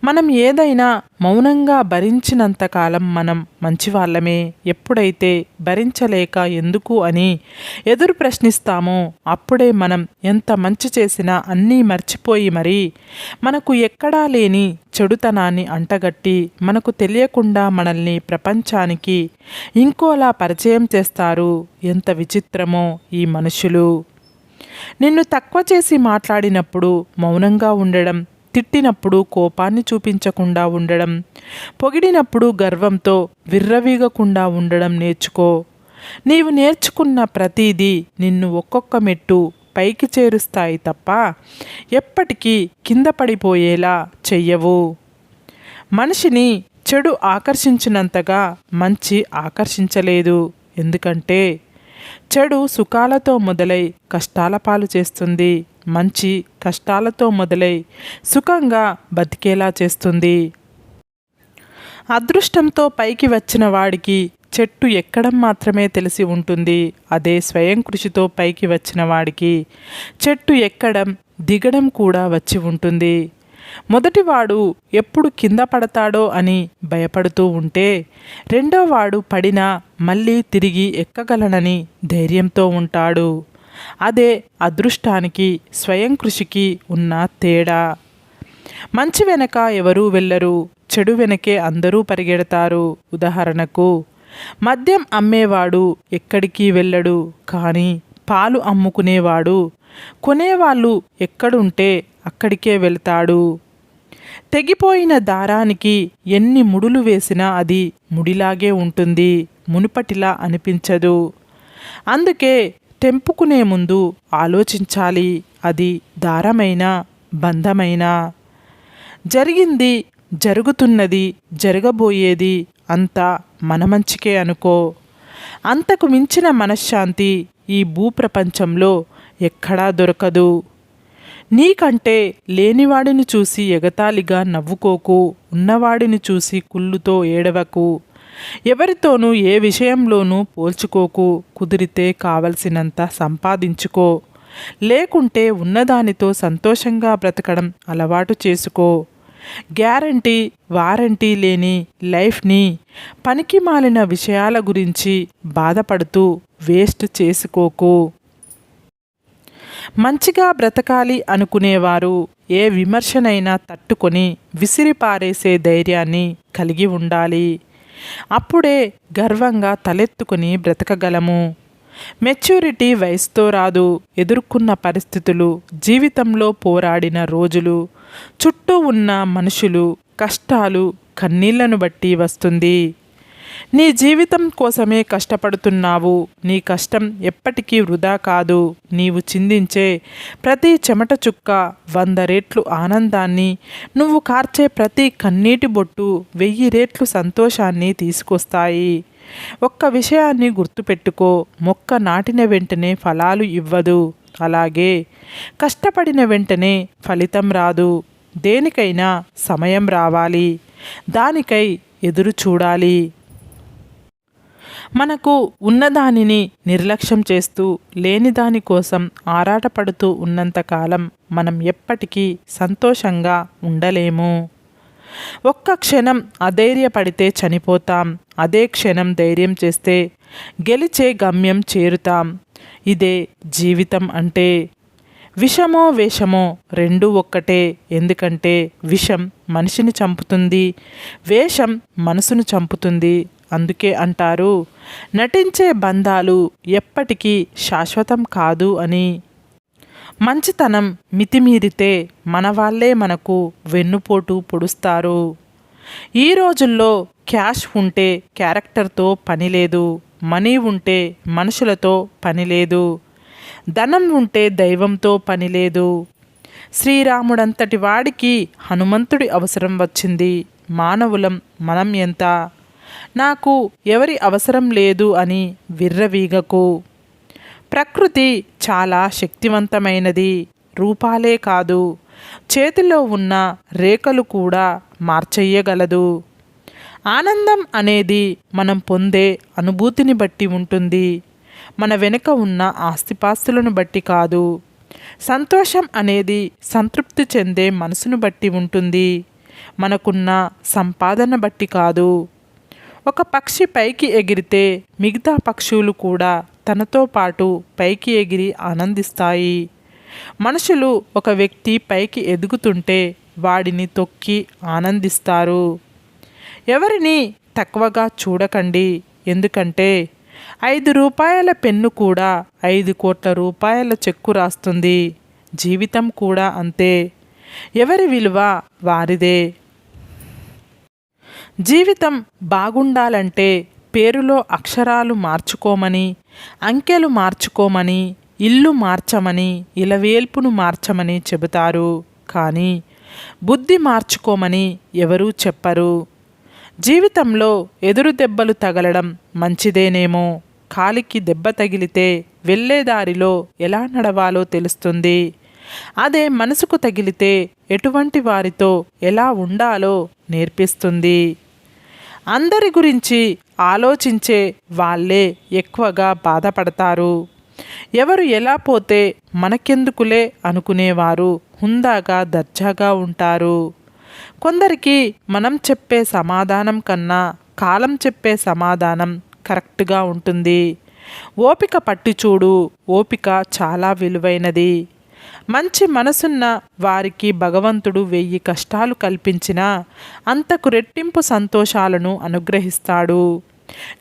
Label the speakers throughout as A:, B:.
A: మనం ఏదైనా మౌనంగా భరించినంతకాలం మనం మంచివాళ్ళమే. ఎప్పుడైతే భరించలేక ఎందుకు అని ఎదురు ప్రశ్నిస్తామో అప్పుడే మనం ఎంత మంచి చేసినా అన్నీ మర్చిపోయి మరి మనకు ఎక్కడా లేని చెడుతనాన్ని అంటగట్టి మనకు తెలియకుండా మనల్ని ప్రపంచానికి ఇంకోలా పరిచయం చేస్తారు. ఎంత విచిత్రమో ఈ మనుషులు. నిన్ను తక్కువ చేసి మాట్లాడినప్పుడు మౌనంగా ఉండడం, తిట్టినప్పుడు కోపాన్ని చూపించకుండా ఉండడం, పొగిడినప్పుడు గర్వంతో విర్రవీగకుండా ఉండడం నేర్చుకో. నీవు నేర్చుకున్న ప్రతిదీ నిన్ను ఒక్కొక్క మెట్టు పైకి చేరుస్తాయి తప్ప ఎప్పటికీ కింద పడిపోయేలా చెయ్యవు. మనిషిని చెడు ఆకర్షించినంతగా మంచి ఆకర్షించలేదు. ఎందుకంటే చెడు సుఖాలతో మొదలై కష్టాల పాలు చేస్తుంది. మంచి కష్టాలతో మొదలై సుఖంగా బతికేలా చేస్తుంది. అదృష్టంతో పైకి వచ్చిన వాడికి చెట్టు ఎక్కడం మాత్రమే తెలిసి ఉంటుంది. అదే స్వయం కృషితో పైకి వచ్చిన వాడికి చెట్టు ఎక్కడం దిగడం కూడా వచ్చి ఉంటుంది. మొదటివాడు ఎప్పుడు కింద పడతాడో అని భయపడుతూ ఉంటే రెండోవాడు పడినా మళ్ళీ తిరిగి ఎక్కగలనని ధైర్యంతో ఉంటాడు. అదే అదృష్టానికి స్వయం కృషికి ఉన్న తేడా. మంచి వెనక ఎవరూ వెళ్ళరు, చెడు వెనకే అందరూ పరిగెడతారు. ఉదాహరణకు మద్యం అమ్మేవాడు ఎక్కడికి వెళ్ళడు, కానీ పాలు అమ్ముకునేవాడు కొనేవాళ్ళు ఎక్కడుంటే అక్కడికే వెళ్తాడు. తెగిపోయిన దారానికి ఎన్ని ముడులు వేసినా అది ముడిలాగే ఉంటుంది, మునుపటిలా అనిపించదు. అందుకే తెంపుకునే ముందు ఆలోచించాలి. అది దారమైనా బంధమైనా. జరిగింది, జరుగుతున్నది, జరగబోయేది అంతా మన మంచికే అనుకో. అంతకు మించిన మనశ్శాంతి ఈ భూప్రపంచంలో ఎక్కడా దొరకదు. నీకంటే లేనివాడిని చూసి ఎగతాళిగా నవ్వుకోకు, ఉన్నవాడిని చూసి కుళ్ళుతో ఏడవకు. ఎవరితోనూ ఏ విషయంలోనూ పోల్చుకోకు. కుదిరితే కావలసినంత సంపాదించుకో, లేకుంటే ఉన్నదానితో సంతోషంగా బ్రతకడం అలవాటు చేసుకో. గ్యారంటీ వారంటీ లేని లైఫ్ని పనికిమాలిన విషయాల గురించి బాధపడుతూ వేస్ట్ చేసుకోకు. మంచిగా బ్రతకాలి అనుకునేవారు ఏ విమర్శనైనా తట్టుకొని విసిరిపారేసే ధైర్యాన్ని కలిగి ఉండాలి. అప్పుడే గర్వంగా తలెత్తుకుని బ్రతకగలము. మెచ్యూరిటీ వయసుతో రాదు. ఎదుర్కొన్న పరిస్థితులు, జీవితంలో పోరాడిన రోజులు, చుట్టూ ఉన్న మనుషులు, కష్టాలు, కన్నీళ్లను బట్టి వస్తుంది. నీ జీవితం కోసమే కష్టపడుతున్నావు. నీ కష్టం ఎప్పటికీ వృధా కాదు. నీవు చిందించే ప్రతి చెమట చుక్క 100 రెట్లు ఆనందాన్ని, నువ్వు కార్చే ప్రతి కన్నీటి బొట్టు 1000 రెట్లు సంతోషాన్ని తీసుకొస్తాయి. ఒక్క విషయాన్ని గుర్తుపెట్టుకో, మొక్క నాటిన వెంటనే ఫలాలు ఇవ్వదు. అలాగే కష్టపడిన వెంటనే ఫలితం రాదు. దేనికైనా సమయం రావాలి, దానికై ఎదురు చూడాలి. మనకు ఉన్నదానిని నిర్లక్ష్యం చేస్తూ లేని దాని కోసం ఆరాటపడుతూ ఉన్నంతకాలం మనం ఎప్పటికీ సంతోషంగా ఉండలేము. ఒక్క క్షణం అధైర్యపడితే చనిపోతాం. అదే క్షణం ధైర్యం చేస్తే గెలిచే గమ్యం చేరుతాం. ఇదే జీవితం అంటే. విషమో వేషమో రెండూ ఒక్కటే. ఎందుకంటే విషం మనిషిని చంపుతుంది, వేషం మనసును చంపుతుంది. అందుకే అంటారు, నటించే బంధాలు ఎప్పటికీ శాశ్వతం కాదు అని. మంచితనం మితిమీరితే మన వాళ్ళే మనకు వెన్నుపోటు పొడుస్తారు. ఈ రోజుల్లో క్యాష్ ఉంటే క్యారెక్టర్తో పని లేదు, మనీ ఉంటే మనుషులతో పని లేదు, ధనం ఉంటే దైవంతో పని లేదు. శ్రీరాముడంతటి వాడికి హనుమంతుడి అవసరం వచ్చింది. మానవులం మనం ఎంత? నాకు ఎవరి అవసరం లేదు అని విర్రవీగకు. ప్రకృతి చాలా శక్తివంతమైనది. రూపాలే కాదు, చేతిలో ఉన్న రేఖలు కూడా మార్చేయగలదు. ఆనందం అనేది మనం పొందే అనుభూతిని బట్టి ఉంటుంది, మన వెనుక ఉన్న ఆస్తిపాస్తులను బట్టి కాదు. సంతోషం అనేది సంతృప్తి చెందే మనసును బట్టి ఉంటుంది. మనకున్న సంపాదన బట్టి కాదు. ఒక పక్షి పైకి ఎగిరితే మిగతా పక్షులు కూడా తనతో పాటు పైకి ఎగిరి ఆనందిస్తాయి. మనుషులు ఒక వ్యక్తి పైకి ఎదుగుతుంటే వాడిని తొక్కి ఆనందిస్తారు. ఎవరిని తక్కువగా చూడకండి. ఎందుకంటే 5 రూపాయల పెన్ను కూడా 5 కోట్ల రూపాయల చెక్కు రాస్తుంది. జీవితం కూడా అంతే. ఎవరి విలువ వారిదే. జీవితం బాగుండాలంటే పేరులో అక్షరాలు మార్చుకోమని, అంకెలు మార్చుకోమని, ఇల్లు మార్చమని, ఇలవేల్పును మార్చమని చెబుతారు. కానీ బుద్ధి మార్చుకోమని ఎవరూ చెప్పరు. జీవితంలో ఎదురు దెబ్బలు తగలడం మంచిదేనేమో. కాలికి దెబ్బ తగిలితే వెళ్ళే దారిలో ఎలా నడవాలో తెలుస్తుంది. అదే మనసుకు తగిలితే ఎటువంటి వారితో ఎలా ఉండాలో నేర్పిస్తుంది. అందరి గురించి ఆలోచించే వాళ్ళే ఎక్కువగా బాధపడతారు. ఎవరు ఎలా పోతే మనకెందుకులే అనుకునేవారు హుందాగా దర్జాగా ఉంటారు. కొందరికి మనం చెప్పే సమాధానం కన్నా కాలం చెప్పే సమాధానం కరెక్ట్గా ఉంటుంది. ఓపిక పట్టి చూడు. ఓపిక చాలా విలువైనది. మంచి మనసున్న వారికి భగవంతుడు 1000 కష్టాలు కల్పించినా అంతకు రెట్టింపు సంతోషాలను అనుగ్రహిస్తాడు.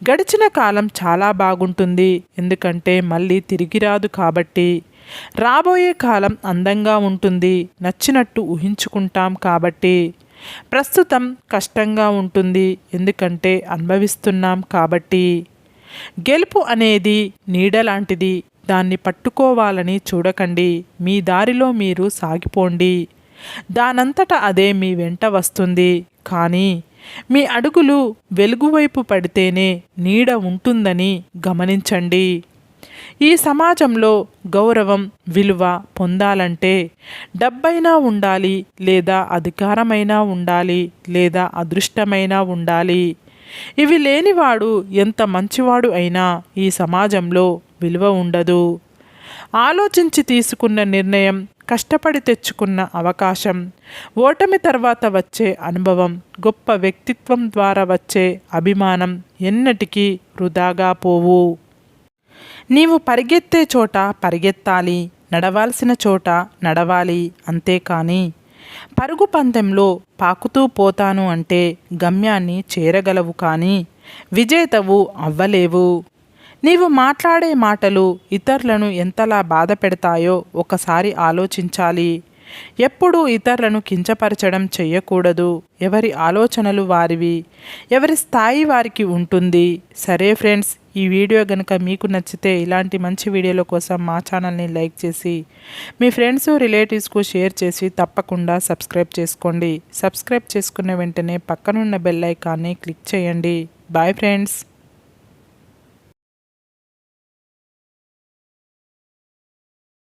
A: గడిచిన కాలం చాలా బాగుంటుంది. ఎందుకంటే మళ్ళీ తిరిగి రాదు కాబట్టి. రాబోయే కాలం అందంగా ఉంటుంది. నచ్చినట్టు ఊహించుకుంటాం కాబట్టి. ప్రస్తుతం కష్టంగా ఉంటుంది. ఎందుకంటే అనుభవిస్తున్నాం కాబట్టి. గెలుపు అనేది నీడ లాంటిది. దాన్ని పట్టుకోవాలని చూడకండి. మీ దారిలో మీరు సాగిపోండి. దానంతట అదే మీ వెంట వస్తుంది. కానీ మీ అడుగులు వెలుగువైపు పడితేనే నీడ ఉంటుందని గమనించండి. ఈ సమాజంలో గౌరవం, విలువ పొందాలంటే డబ్బైనా ఉండాలి, లేదా అధికారమైనా ఉండాలి, లేదా అదృష్టమైనా ఉండాలి. ఇవి లేనివాడు ఎంత మంచివాడు అయినా ఈ సమాజంలో విలువ ఉండదు. ఆలోచించి తీసుకున్న నిర్ణయం, కష్టపడి తెచ్చుకున్న అవకాశం, ఓటమి తర్వాత వచ్చే అనుభవం, గొప్ప వ్యక్తిత్వం ద్వారా వచ్చే అభిమానం ఎన్నటికీ వృధాగా పోవు. నీవు పరిగెత్తే చోట పరిగెత్తాలి, నడవాల్సిన చోట నడవాలి. అంతేకాని పరుగు పందెంలో పాకుతూ పోతాను అంటే గమ్యాన్ని చేరగలవు కానీ విజేతవు అవ్వలేవు. నీవు మాట్లాడే మాటలు ఇతరులను ఎంతలా బాధ పెడతాయో ఒకసారి ఆలోచించాలి. ఎప్పుడూ ఇతరులను కించపరచడం చెయ్యకూడదు. ఎవరి ఆలోచనలు వారివి, ఎవరి స్థాయి వారికి ఉంటుంది. సరే ఫ్రెండ్స్, ఈ వీడియో కనుక మీకు నచ్చితే ఇలాంటి మంచి వీడియోల కోసం మా ఛానల్ని లైక్ చేసి మీ ఫ్రెండ్స్ రిలేటివ్స్కు షేర్ చేసి తప్పకుండా సబ్స్క్రైబ్ చేసుకోండి. సబ్స్క్రైబ్ చేసుకున్న వెంటనే పక్కనున్న బెల్ ఐకాన్ని క్లిక్ చేయండి. Bye friends.